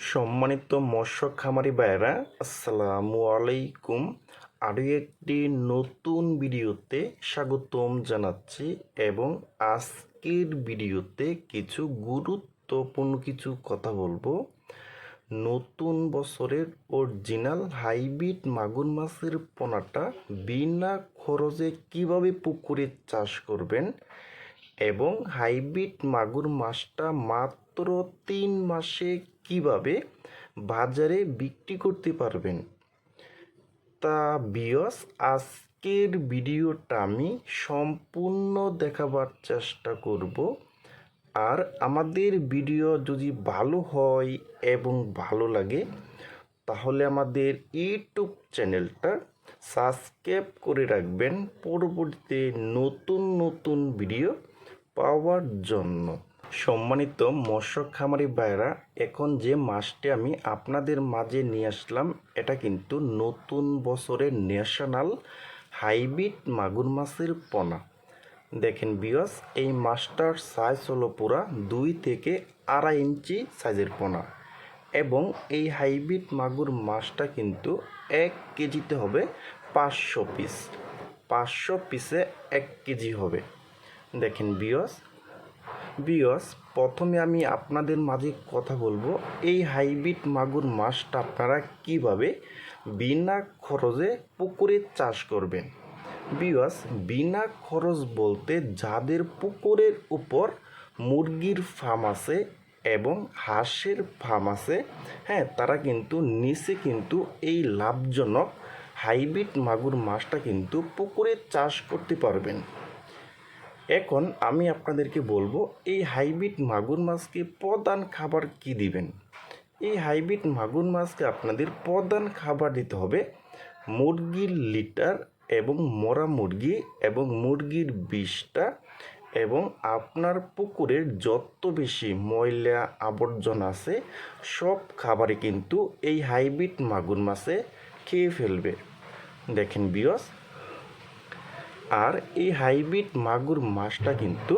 সম্মানিত মৎস্য খামারি ভাইরা, আসসালামু আলাইকুম। আরও একটি নতুন ভিডিওতে স্বাগতম জানাচ্ছি এবং আজকের ভিডিওতে কিছু গুরুত্বপূর্ণ কিছু কথা বলবো। নতুন বছরের অরিজিনাল হাইব্রিড মাগুর মাছের পোনাটা বিনা খরচে কিভাবে পুকুরে চাষ করবেন এবং হাইব্রিড মাগুর মাছটা মাত্র 3 মাসে কিভাবে বাজারে বিক্রি করতে পারবেন, তা ভিউয়ার্স আজকের ভিডিওটা আমি সম্পূর্ণ দেখাবার চেষ্টা করব। আর আমাদের ভিডিও যদি ভালো হয় এবং ভালো লাগে তাহলে আমাদের ইউটিউব চ্যানেলটা সাবস্ক্রাইব করে রাখবেন পরবর্তীতে নতুন নতুন ভিডিও পাওয়ার জন্য। সম্মানিত মৎস্য খামারি ভাইরা, এখন যে মাছটি আমি আপনাদের মাঝে নিয়ে আসলাম এটা কিন্তু নতুন বছরের ন্যাশনাল হাইব্রিড মাগুর মাছের পোনা। দেখেন ভিউয়ার্স, এই মাছটার সাইজ হলো পুরা 2 থেকে 2.5 ইঞ্চি সাইজের পোনা এবং এই হাইব্রিড মাগুর মাছটা কিন্তু 1 কেজিতে হবে 500 পিস। 500 পিসে 1 কেজি হবে। দেখেন ভিউয়ার্স, প্রথমে আমি আপনাদের মাঝে কথা বলবো এই হাইব্রিড মাগুর মাছটা আপনারা কিভাবে বিনা খরচে পুকুরে চাষ করবেন। ভিউয়ার্স, বিনা খরচ বলতে যাদের পুকুরের উপর মুরগির ফার্ম আছে এবং হাঁসের ফার্ম আছে, তারা কিন্তু নিচে কিন্তু এই লাভজনক হাইব্রিড মাগুর মাছটা কিন্তু পুকুরে চাষ করতে পারবেন। এখন আমি আপনাদেরকে বলবো এই হাইব্রিড মাগুর মাছকে প্রধান খাবার কি দিবেন। এই হাইব্রিড মাগুর মাছকে আপনাদের প্রধান খাবার দিতে হবে মুরগির লিটার এবং মরা মুরগি এবং মুরগির বিষটা এবং আপনার পুকুরের যত বেশি ময়লা আবর্জনা আছে সব খাবারই কিন্তু এই হাইব্রিড মাগুর মাছে খেয়ে ফেলবে। দেখেন ভিউয়ার্স, আর এই হাইব্রিড মাগুর মাছটা কিন্তু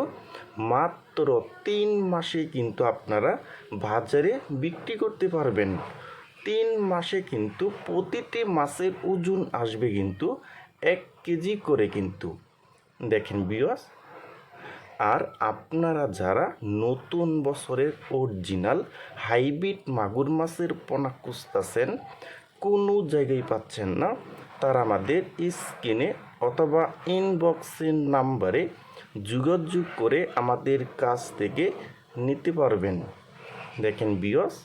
মাত্র 3 মাসে কিন্তু আপনারা বাজারে বিক্রি করতে পারবেন। 3 মাসে কিন্তু প্রতিটি মাছের ওজন আসবে কিন্তু 1 কেজি করে কিন্তু। দেখেন ভিউয়ার্স, আর আপনারা যারা নতুন বছরের অরিজিনাল হাইব্রিড মাগুর মাছের পোনা খুঁজতেছেন, কোনো জায়গায় পাচ্ছেন না, তারা আমাদের স্ক্রিনে অথবা ইনবক্সের নাম্বারে যোগাযোগ করে আমাদের কাছ থেকে নিতে পারবেন। দেখেন ভিউয়ার্স,